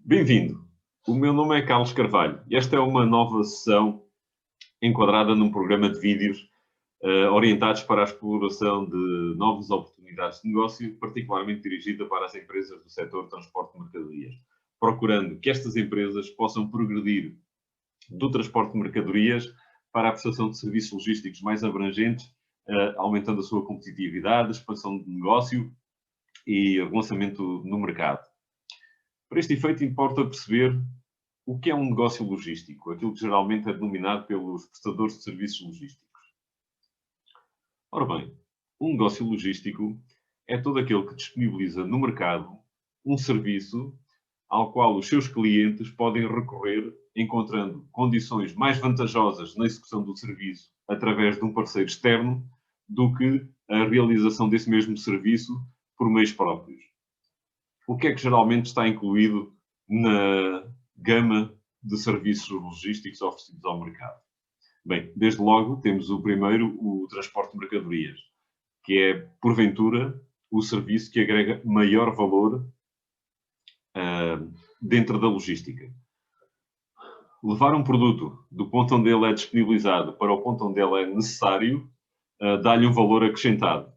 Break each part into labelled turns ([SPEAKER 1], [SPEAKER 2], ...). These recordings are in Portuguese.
[SPEAKER 1] Bem-vindo! O meu nome é Carlos Carvalho e esta é uma nova sessão enquadrada num programa de vídeos orientados para a exploração de novas oportunidades de negócio, particularmente dirigida para as empresas do setor de transporte de mercadorias, procurando que estas empresas possam progredir do transporte de mercadorias para a prestação de serviços logísticos mais abrangentes, aumentando a sua competitividade, expansão de negócio e relançamento no mercado. Para este efeito, importa perceber o que é um negócio logístico, aquilo que geralmente é denominado pelos prestadores de serviços logísticos. Ora bem, um negócio logístico é todo aquele que disponibiliza no mercado um serviço ao qual os seus clientes podem recorrer, encontrando condições mais vantajosas na execução do serviço através de um parceiro externo do que a realização desse mesmo serviço por meios próprios. O que é que geralmente está incluído na gama de serviços logísticos oferecidos ao mercado? Bem, desde logo temos o primeiro, o transporte de mercadorias, que é, porventura, o serviço que agrega maior valor dentro da logística. Levar um produto do ponto onde ele é disponibilizado para o ponto onde ele é necessário dá-lhe um valor acrescentado.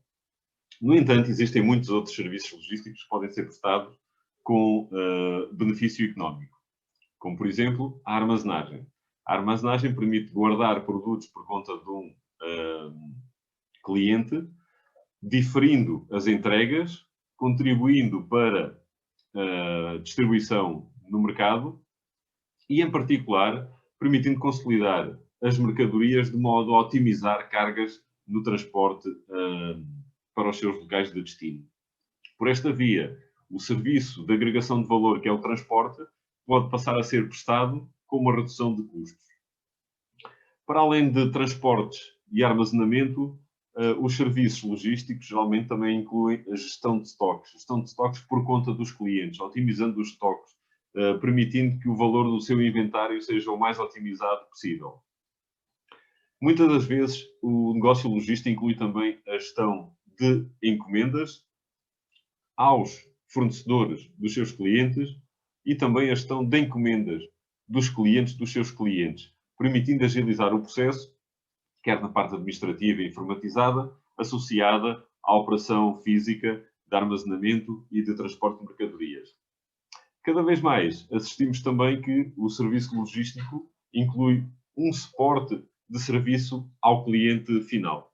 [SPEAKER 1] No entanto, existem muitos outros serviços logísticos que podem ser prestados com benefício económico, como, por exemplo, a armazenagem. A armazenagem permite guardar produtos por conta de um cliente, diferindo as entregas, contribuindo para a distribuição no mercado e, em particular, permitindo consolidar as mercadorias de modo a otimizar cargas no transporte para os seus locais de destino. Por esta via, o serviço de agregação de valor, que é o transporte, pode passar a ser prestado com uma redução de custos. Para além de transportes e armazenamento, os serviços logísticos geralmente também incluem a gestão de estoques. Gestão de estoques por conta dos clientes, otimizando os estoques, permitindo que o valor do seu inventário seja o mais otimizado possível. Muitas das vezes, o negócio logístico inclui também a gestão de encomendas aos fornecedores dos seus clientes e também a gestão de encomendas dos clientes dos seus clientes, permitindo agilizar o processo, quer na parte administrativa e informatizada, associada à operação física de armazenamento e de transporte de mercadorias. Cada vez mais assistimos também que o serviço logístico inclui um suporte de serviço ao cliente final.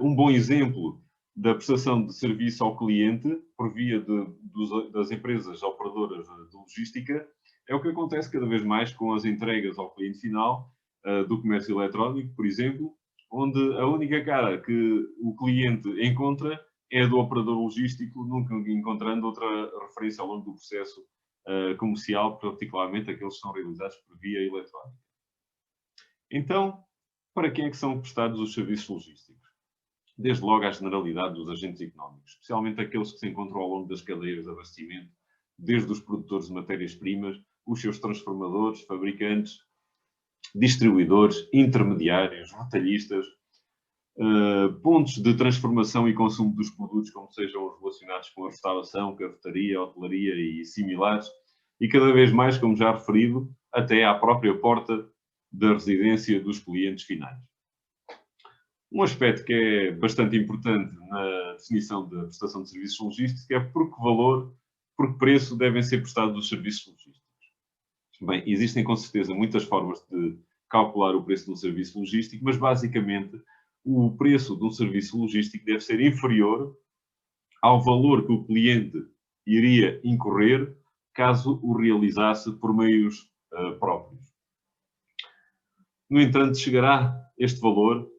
[SPEAKER 1] Um bom exemplo da prestação de serviço ao cliente por via das empresas operadoras de logística é o que acontece cada vez mais com as entregas ao cliente final do comércio eletrónico, por exemplo, onde a única cara que o cliente encontra é do operador logístico, nunca encontrando outra referência ao longo do processo comercial, particularmente aqueles que são realizados por via eletrónica. Então, para quem é que são prestados os serviços logísticos? Desde logo à generalidade dos agentes económicos, especialmente aqueles que se encontram ao longo das cadeias de abastecimento, desde os produtores de matérias-primas, os seus transformadores, fabricantes, distribuidores, intermediários, retalhistas, pontos de transformação e consumo dos produtos, como sejam os relacionados com a restauração, cafetaria, hotelaria e similares, e cada vez mais, como já referido, até à própria porta da residência dos clientes finais. Um aspecto que é bastante importante na definição da prestação de serviços logísticos é por que valor, por que preço devem ser prestados os serviços logísticos. Bem, existem com certeza muitas formas de calcular o preço de um serviço logístico, mas basicamente o preço de um serviço logístico deve ser inferior ao valor que o cliente iria incorrer caso o realizasse por meios próprios. No entanto, chegará este valor?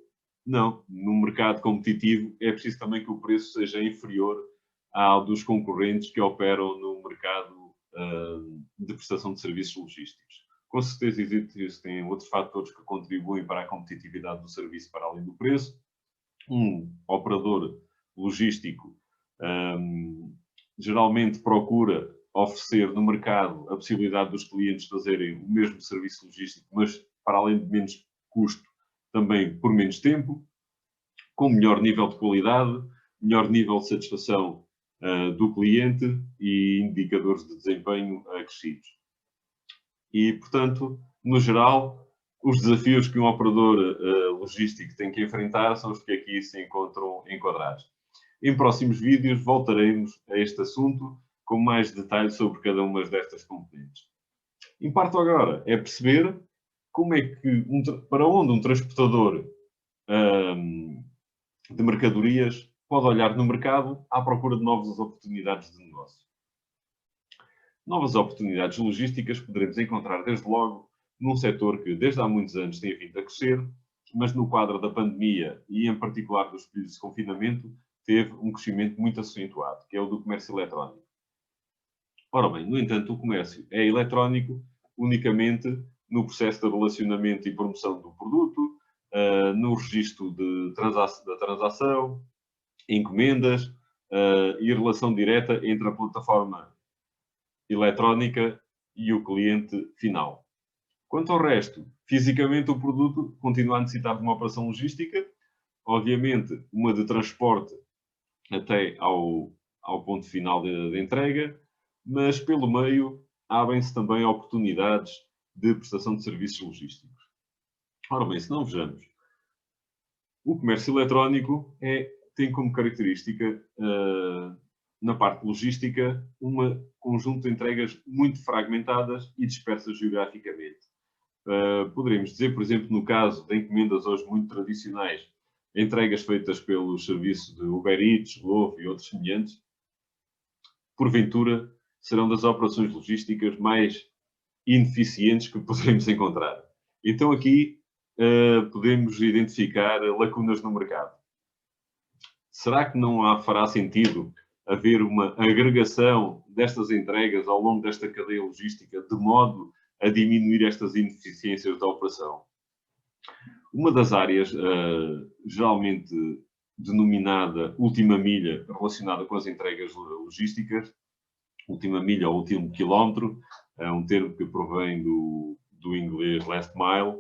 [SPEAKER 1] Não. No mercado competitivo é preciso também que o preço seja inferior ao dos concorrentes que operam no mercado de prestação de serviços logísticos. Com certeza existem outros fatores que contribuem para a competitividade do serviço para além do preço. Um operador logístico geralmente procura oferecer no mercado a possibilidade dos clientes fazerem o mesmo serviço logístico, mas para além de menos custo, também por menos tempo, com melhor nível de qualidade, melhor nível de satisfação do cliente e indicadores de desempenho acrescidos. E, portanto, no geral, os desafios que um operador logístico tem que enfrentar são os que aqui se encontram enquadrados. Em próximos vídeos voltaremos a este assunto com mais detalhes sobre cada uma destas componentes. Importa agora é perceber como é que, para onde um transportador de mercadorias pode olhar no mercado à procura de novas oportunidades de negócio. Novas oportunidades logísticas poderemos encontrar desde logo num setor que desde há muitos anos tem vindo a crescer, mas no quadro da pandemia e em particular dos períodos de confinamento teve um crescimento muito acentuado, que é o do comércio eletrónico. Ora bem, no entanto, o comércio é eletrónico unicamente no processo de relacionamento e promoção do produto, no registro da transação, encomendas e relação direta entre a plataforma eletrónica e o cliente final. Quanto ao resto, fisicamente o produto continua a necessitar de uma operação logística, obviamente uma de transporte até ao ponto final de entrega, mas pelo meio abrem-se também oportunidades de prestação de serviços logísticos. Ora bem, se não vejamos, o comércio eletrónico tem como característica, na parte logística, um conjunto de entregas muito fragmentadas e dispersas geograficamente. Poderíamos dizer, por exemplo, no caso de encomendas hoje muito tradicionais, entregas feitas pelos serviços de Uber Eats, Glovo e outros semelhantes, porventura serão das operações logísticas mais ineficientes que poderemos encontrar. Então aqui podemos identificar lacunas no mercado. Será que não fará sentido haver uma agregação destas entregas ao longo desta cadeia logística de modo a diminuir estas ineficiências da operação? Uma das áreas geralmente denominada última milha relacionada com as entregas logísticas, última milha ou último quilómetro, é um termo que provém do inglês last mile,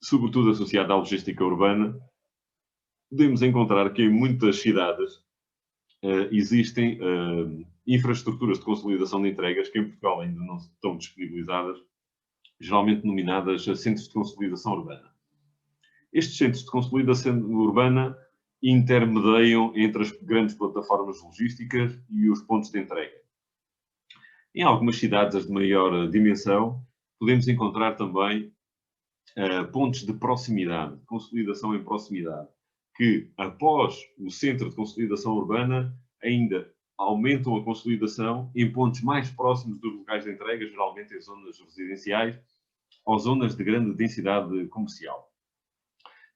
[SPEAKER 1] sobretudo associado à logística urbana. Podemos encontrar que em muitas cidades existem infraestruturas de consolidação de entregas que em Portugal ainda não estão disponibilizadas, geralmente denominadas centros de consolidação urbana. Estes centros de consolidação urbana intermediam entre as grandes plataformas logísticas e os pontos de entrega. Em algumas cidades de maior dimensão, podemos encontrar também pontos de proximidade, consolidação em proximidade, que, após o centro de consolidação urbana, ainda aumentam a consolidação em pontos mais próximos dos locais de entrega, geralmente em zonas residenciais ou zonas de grande densidade comercial.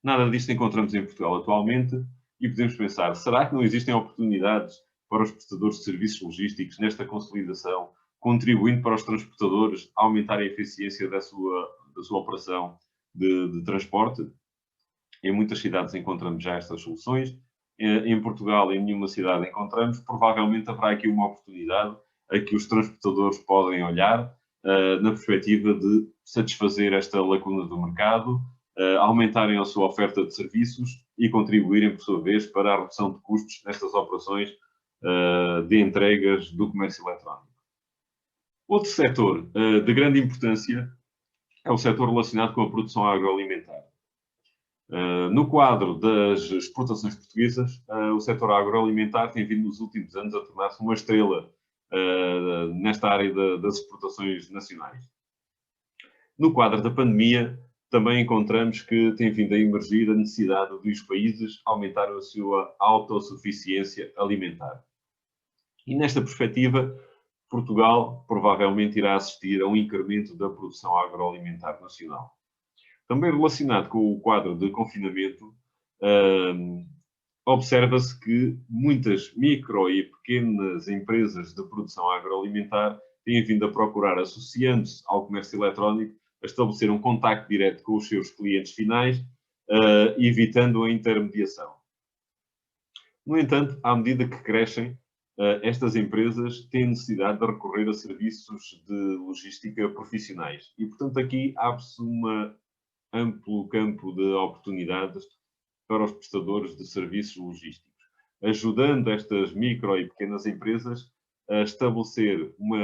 [SPEAKER 1] Nada disto encontramos em Portugal atualmente e podemos pensar, será que não existem oportunidades para os prestadores de serviços logísticos nesta consolidação, contribuindo para os transportadores a aumentarem a eficiência da sua operação de transporte? Em muitas cidades encontramos já estas soluções. Em Portugal, em nenhuma cidade encontramos. Provavelmente haverá aqui uma oportunidade a que os transportadores podem olhar na perspectiva de satisfazer esta lacuna do mercado, aumentarem a sua oferta de serviços e contribuírem, por sua vez, para a redução de custos nestas operações de entregas do comércio eletrónico. Outro setor de grande importância é o setor relacionado com a produção agroalimentar. No quadro das exportações portuguesas, o setor agroalimentar tem vindo nos últimos anos a tornar-se uma estrela nesta área das exportações nacionais. No quadro da pandemia, também encontramos que tem vindo a emergir a necessidade dos países aumentarem a sua autossuficiência alimentar. E nesta perspectiva, Portugal provavelmente irá assistir a um incremento da produção agroalimentar nacional. Também relacionado com o quadro de confinamento, observa-se que muitas micro e pequenas empresas de produção agroalimentar têm vindo a procurar, associando-se ao comércio eletrónico, a estabelecer um contacto direto com os seus clientes finais, evitando a intermediação. No entanto, à medida que crescem, estas empresas têm necessidade de recorrer a serviços de logística profissionais. E, portanto, aqui abre-se um amplo campo de oportunidades para os prestadores de serviços logísticos. ajudando estas micro e pequenas empresas a estabelecer uma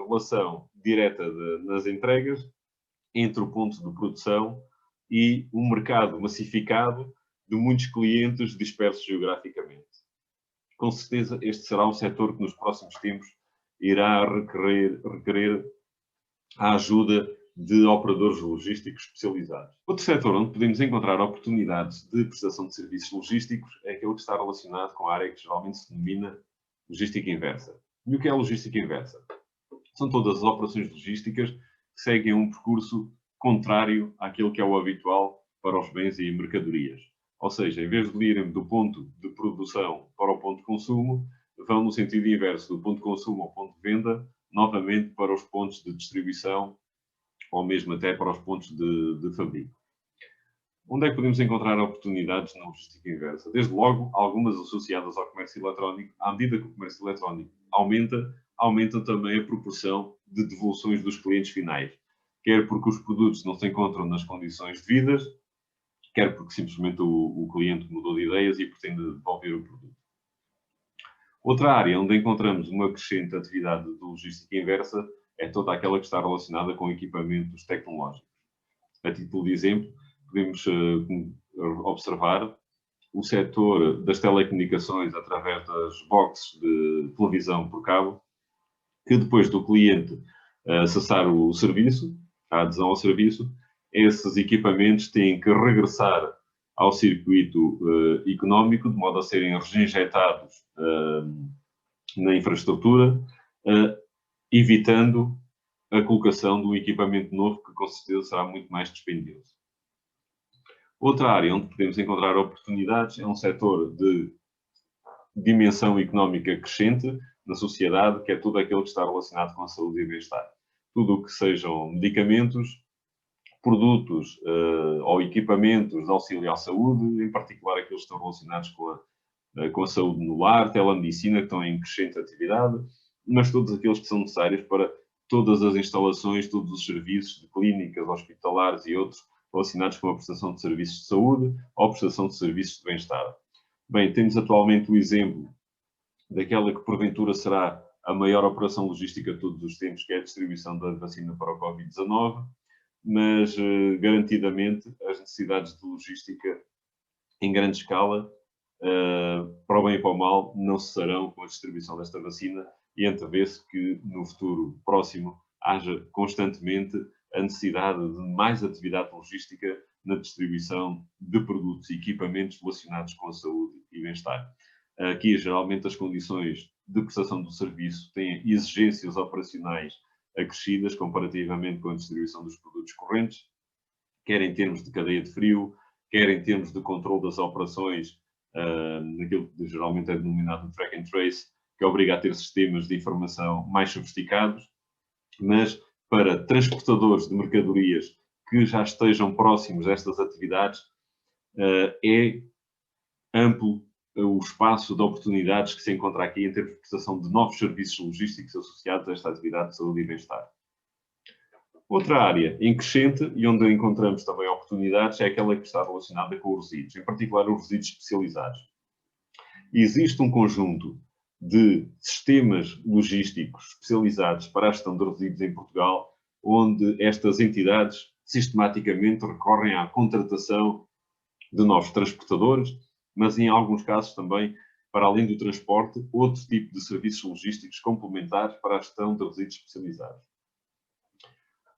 [SPEAKER 1] relação direta nas entregas entre o ponto de produção e um mercado massificado de muitos clientes dispersos geograficamente. Com certeza, este será um setor que nos próximos tempos irá requerer a ajuda de operadores logísticos especializados. Outro setor onde podemos encontrar oportunidades de prestação de serviços logísticos é aquele que está relacionado com a área que geralmente se denomina logística inversa. E o que é a logística inversa? São todas as operações logísticas que seguem um percurso contrário àquilo que é o habitual para os bens e mercadorias. Ou seja, em vez de irem do ponto de produção para o ponto de consumo, vão no sentido inverso, do ponto de consumo ao ponto de venda, novamente para os pontos de distribuição ou mesmo até para os pontos de fabrico. Onde é que podemos encontrar oportunidades na logística inversa? Desde logo, algumas associadas ao comércio eletrónico. À medida que o comércio eletrónico aumenta também a proporção de devoluções dos clientes finais. Quer porque os produtos não se encontram nas condições devidas, quer porque simplesmente o cliente mudou de ideias e pretende devolver o produto. Outra área onde encontramos uma crescente atividade de logística inversa é toda aquela que está relacionada com equipamentos tecnológicos. A título de exemplo, podemos observar o setor das telecomunicações através das boxes de televisão por cabo, que depois do cliente acessar o serviço, a adesão ao serviço, esses equipamentos têm que regressar ao circuito económico, de modo a serem reinjetados na infraestrutura, evitando a colocação de um equipamento novo que, com certeza, será muito mais dispendioso. Outra área onde podemos encontrar oportunidades é um setor de dimensão económica crescente na sociedade, que é tudo aquilo que está relacionado com a saúde e bem-estar. Tudo o que sejam medicamentos, produtos ou equipamentos de auxílio à saúde, em particular aqueles que estão relacionados com a saúde no lar, telemedicina, que estão em crescente atividade, mas todos aqueles que são necessários para todas as instalações, todos os serviços de clínicas, hospitalares e outros relacionados com a prestação de serviços de saúde ou prestação de serviços de bem-estar. Bem, temos atualmente o exemplo daquela que porventura será a maior operação logística de todos os tempos, que é a distribuição da vacina para o Covid-19, mas garantidamente as necessidades de logística em grande escala, para o bem e para o mal, não cessarão com a distribuição desta vacina e antevê-se que no futuro próximo haja constantemente a necessidade de mais atividade logística na distribuição de produtos e equipamentos relacionados com a saúde e bem-estar. Aqui, geralmente, as condições de prestação do serviço têm exigências operacionais acrescidas comparativamente com a distribuição dos produtos correntes, quer em termos de cadeia de frio, quer em termos de controle das operações, naquilo que geralmente é denominado track and trace, que obriga a ter sistemas de informação mais sofisticados, mas para transportadores de mercadorias que já estejam próximos destas atividades, é amplo o espaço de oportunidades que se encontra aqui em termos de prestação de novos serviços logísticos associados a esta atividade de saúde e bem-estar. Outra área em crescente e onde encontramos também oportunidades é aquela que está relacionada com os resíduos, em particular os resíduos especializados. Existe um conjunto de sistemas logísticos especializados para a gestão de resíduos em Portugal, onde estas entidades sistematicamente recorrem à contratação de novos transportadores, mas em alguns casos também, para além do transporte, outro tipo de serviços logísticos complementares para a gestão de resíduos especializados.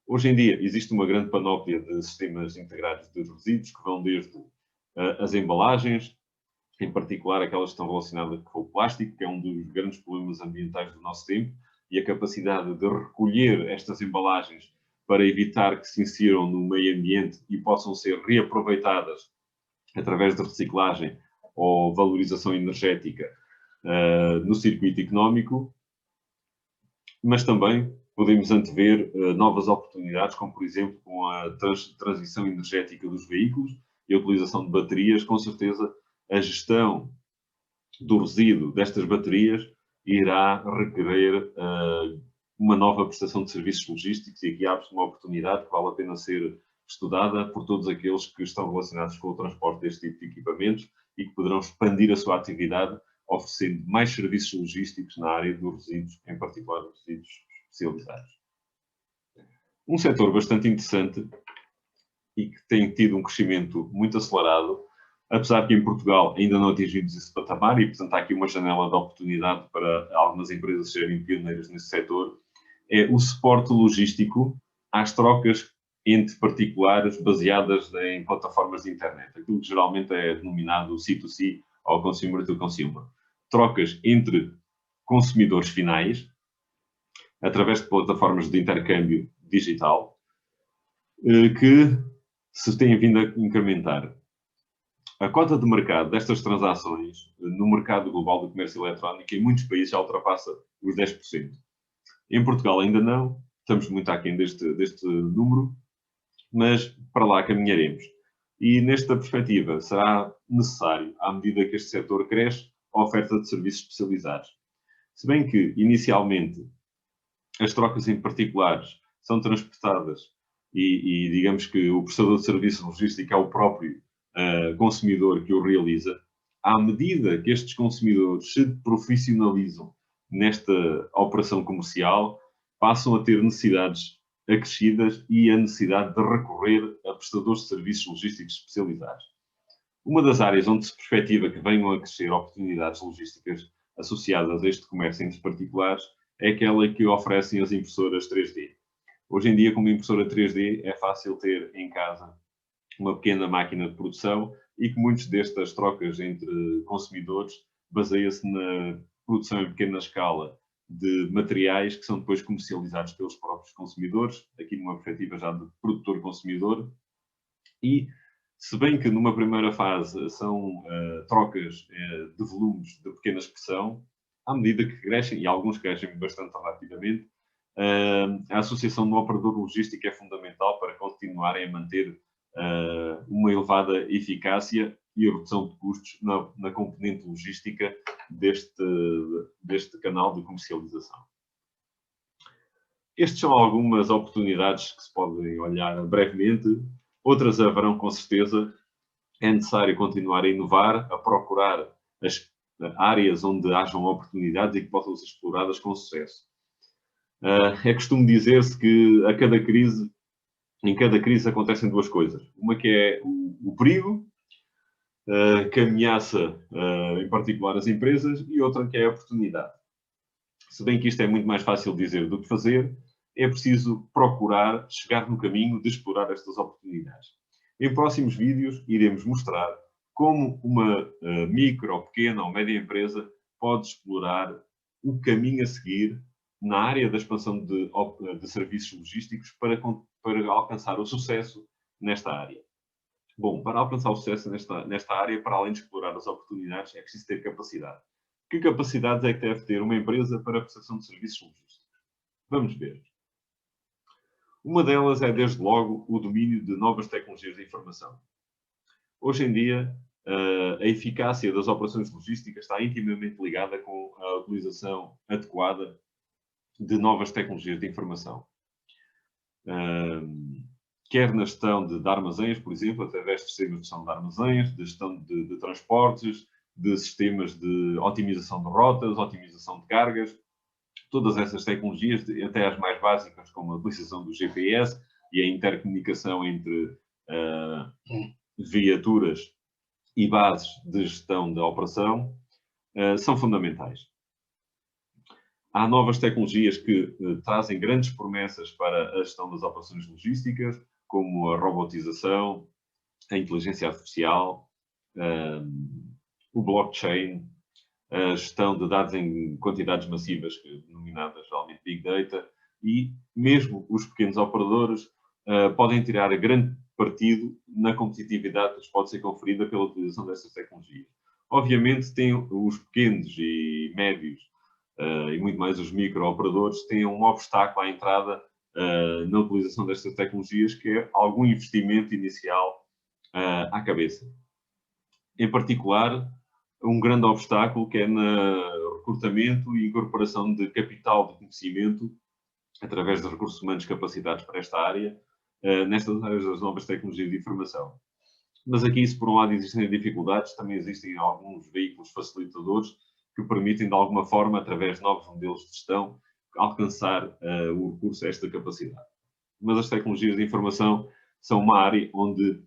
[SPEAKER 1] Hoje em dia existe uma grande panóplia de sistemas integrados de resíduos que vão desde as embalagens, em particular aquelas que estão relacionadas com o plástico, que é um dos grandes problemas ambientais do nosso tempo, e a capacidade de recolher estas embalagens para evitar que se insiram no meio ambiente e possam ser reaproveitadas através de reciclagem ou valorização energética no circuito económico, mas também podemos antever novas oportunidades, como por exemplo com a transição energética dos veículos e a utilização de baterias. Com certeza a gestão do resíduo destas baterias irá requerer uma nova prestação de serviços logísticos e aqui abre-se uma oportunidade que vale a pena ser estudada por todos aqueles que estão relacionados com o transporte deste tipo de equipamentos e que poderão expandir a sua atividade oferecendo mais serviços logísticos na área dos resíduos, em particular dos resíduos especializados. Um setor bastante interessante e que tem tido um crescimento muito acelerado, apesar que em Portugal ainda não atingimos esse patamar e, portanto, há aqui uma janela de oportunidade para algumas empresas serem pioneiras nesse setor, é o suporte logístico às trocas entre particulares baseadas em plataformas de internet, aquilo que geralmente é denominado C2C ou Consumer to Consumer. Trocas entre consumidores finais, através de plataformas de intercâmbio digital, que se têm vindo a incrementar. A cota de mercado destas transações no mercado global do comércio eletrónico em muitos países já ultrapassa os 10%. Em Portugal ainda não, estamos muito aquém deste número, mas para lá caminharemos. E nesta perspectiva será necessário, à medida que este setor cresce, a oferta de serviços especializados. Se bem que, inicialmente, as trocas em particulares são transportadas e digamos que o prestador de serviço logístico é o próprio consumidor que o realiza, à medida que estes consumidores se profissionalizam nesta operação comercial, passam a ter necessidades acrescidas e a necessidade de recorrer a prestadores de serviços logísticos especializados. Uma das áreas onde se perspectiva que venham a crescer oportunidades logísticas associadas a este comércio entre particulares é aquela que oferecem as impressoras 3D. Hoje em dia, com uma impressora 3D, é fácil ter em casa uma pequena máquina de produção e que muitas destas trocas entre consumidores baseia-se na produção em pequena escala de materiais que são depois comercializados pelos próprios consumidores, aqui numa perspectiva já de produtor-consumidor. E, se bem que numa primeira fase são trocas de volumes de pequena expressão, à medida que crescem, e alguns crescem bastante rapidamente, a associação do operador logístico é fundamental para continuarem a manter uma elevada eficácia e a redução de custos na componente logística deste canal de comercialização. Estas são algumas oportunidades que se podem olhar brevemente, outras haverão com certeza. É necessário continuar a inovar, a procurar as áreas onde hajam oportunidades e que possam ser exploradas com sucesso. É costume dizer-se que em cada crise acontecem duas coisas. Uma que é o perigo, que ameaça, em particular, as empresas, e outra que é a oportunidade. Se bem que isto é muito mais fácil dizer do que fazer, é preciso procurar chegar no caminho de explorar estas oportunidades. Em próximos vídeos iremos mostrar como uma micro, pequena ou média empresa pode explorar o caminho a seguir na área da expansão de serviços logísticos para alcançar o sucesso nesta área. Bom, para alcançar o sucesso nesta área, para além de explorar as oportunidades, é preciso ter capacidade. Que capacidades é que deve ter uma empresa para a prestação de serviços logísticos? Vamos ver. Uma delas é, desde logo, o domínio de novas tecnologias de informação. Hoje em dia, a eficácia das operações logísticas está intimamente ligada com a utilização adequada de novas tecnologias de informação. Quer na gestão de armazéns, por exemplo, através de sistemas de gestão de armazéns, de gestão de transportes, de sistemas de otimização de rotas, otimização de cargas, todas essas tecnologias, até as mais básicas, como a utilização do GPS e a intercomunicação entre viaturas e bases de gestão da operação, são fundamentais. Há novas tecnologias que trazem grandes promessas para a gestão das operações logísticas, como a robotização, a inteligência artificial, o blockchain, a gestão de dados em quantidades massivas, denominadas geralmente Big Data, e mesmo os pequenos operadores podem tirar grande partido na competitividade que lhes pode ser conferida pela utilização destas tecnologias. Obviamente, tem os pequenos e médios, e muito mais os micro-operadores, têm um obstáculo à entrada na utilização destas tecnologias, que é algum investimento inicial à cabeça. Em particular, um grande obstáculo que é no recrutamento e incorporação de capital de conhecimento através de recursos humanos capacitados para esta área, nestas áreas das novas tecnologias de informação. Mas aqui, se por um lado existem dificuldades, também existem alguns veículos facilitadores que permitem, de alguma forma, através de novos modelos de gestão, alcançar o recurso a esta capacidade. Mas as tecnologias de informação são uma área onde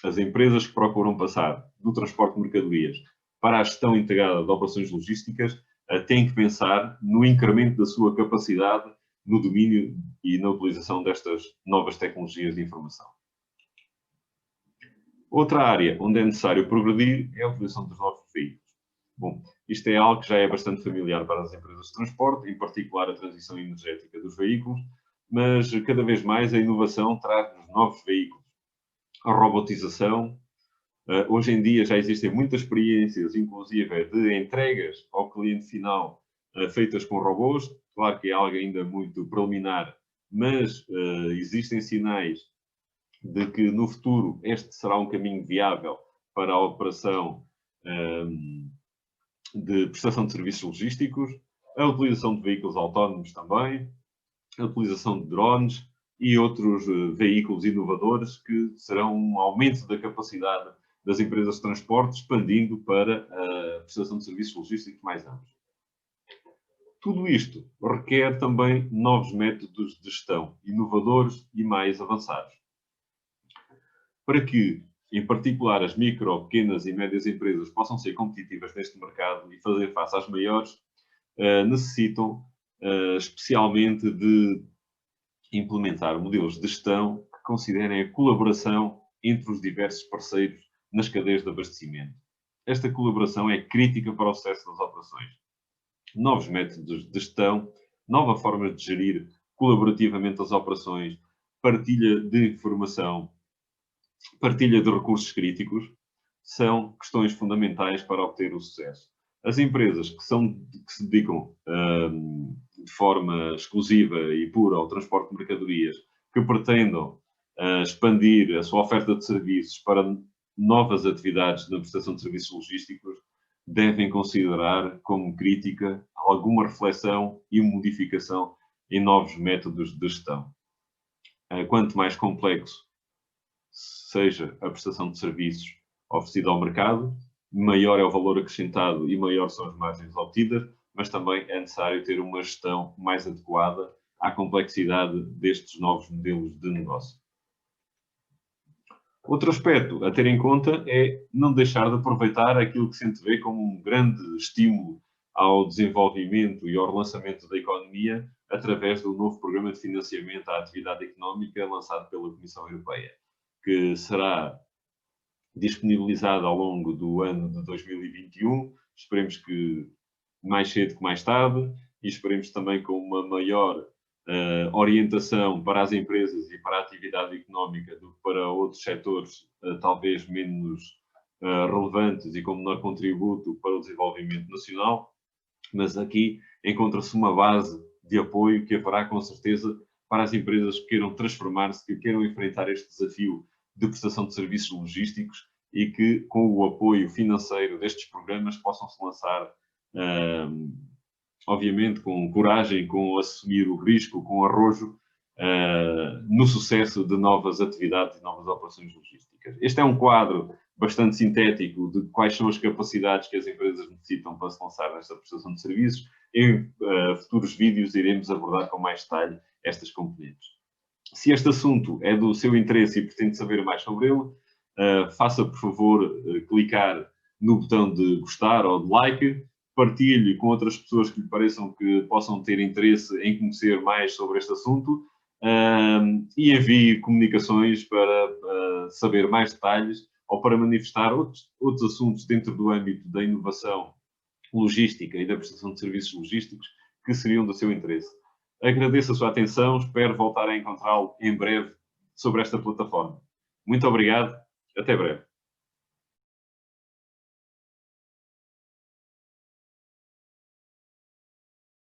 [SPEAKER 1] as empresas que procuram passar do transporte de mercadorias para a gestão integrada de operações logísticas têm que pensar no incremento da sua capacidade no domínio e na utilização destas novas tecnologias de informação. Outra área onde é necessário progredir é a utilização dos novos veículos. Bom, isto é algo que já é bastante familiar para as empresas de transporte, em particular a transição energética dos veículos, mas cada vez mais a inovação traz-nos novos veículos. A robotização. Hoje em dia já existem muitas experiências, inclusive de entregas ao cliente final feitas com robôs. Claro que é algo ainda muito preliminar, mas existem sinais de que no futuro este será um caminho viável para a operação de prestação de serviços logísticos, a utilização de veículos autónomos também, a utilização de drones e outros veículos inovadores que serão um aumento da capacidade das empresas de transporte, expandindo para a prestação de serviços logísticos mais amplos. Tudo isto requer também novos métodos de gestão, inovadores e mais avançados. Para que, em particular, as micro, pequenas e médias empresas possam ser competitivas neste mercado e fazer face às maiores, necessitam especialmente de implementar modelos de gestão que considerem a colaboração entre os diversos parceiros nas cadeias de abastecimento. Esta colaboração é crítica para o sucesso das operações. Novos métodos de gestão, nova forma de gerir colaborativamente as operações, partilha de informação, partilha de recursos críticos, são questões fundamentais para obter o sucesso. As empresas que se dedicam de forma exclusiva e pura ao transporte de mercadorias, que pretendam expandir a sua oferta de serviços para novas atividades na prestação de serviços logísticos, devem considerar como crítica alguma reflexão e modificação em novos métodos de gestão. Quanto mais complexo seja a prestação de serviços oferecida ao mercado, maior é o valor acrescentado e maior são as margens obtidas, mas também é necessário ter uma gestão mais adequada à complexidade destes novos modelos de negócio. Outro aspecto a ter em conta é não deixar de aproveitar aquilo que se antevê como um grande estímulo ao desenvolvimento e ao relançamento da economia através do novo programa de financiamento à atividade económica lançado pela Comissão Europeia, que será disponibilizado ao longo do ano de 2021. Esperemos que mais cedo que mais tarde e esperemos também com uma maior orientação para as empresas e para a atividade económica do que para outros setores talvez menos relevantes e com menor contributo para o desenvolvimento nacional, mas aqui encontra-se uma base de apoio que haverá com certeza para as empresas que queiram transformar-se, que queiram enfrentar este desafio de prestação de serviços logísticos e que, com o apoio financeiro destes programas, possam se lançar obviamente com coragem, com assumir o risco, com arrojo, no sucesso de novas atividades e novas operações logísticas. Este é um quadro bastante sintético de quais são as capacidades que as empresas necessitam para se lançar nesta prestação de serviços. Em futuros vídeos iremos abordar com mais detalhe estas componentes. Se este assunto é do seu interesse e pretende saber mais sobre ele, faça, por favor, clicar no botão de gostar ou de like, partilhe com outras pessoas que lhe pareçam que possam ter interesse em conhecer mais sobre este assunto e envie comunicações para saber mais detalhes ou para manifestar outros assuntos dentro do âmbito da inovação logística e da prestação de serviços logísticos que seriam do seu interesse. Agradeço a sua atenção, espero voltar a encontrá-lo em breve sobre esta plataforma. Muito obrigado, até breve.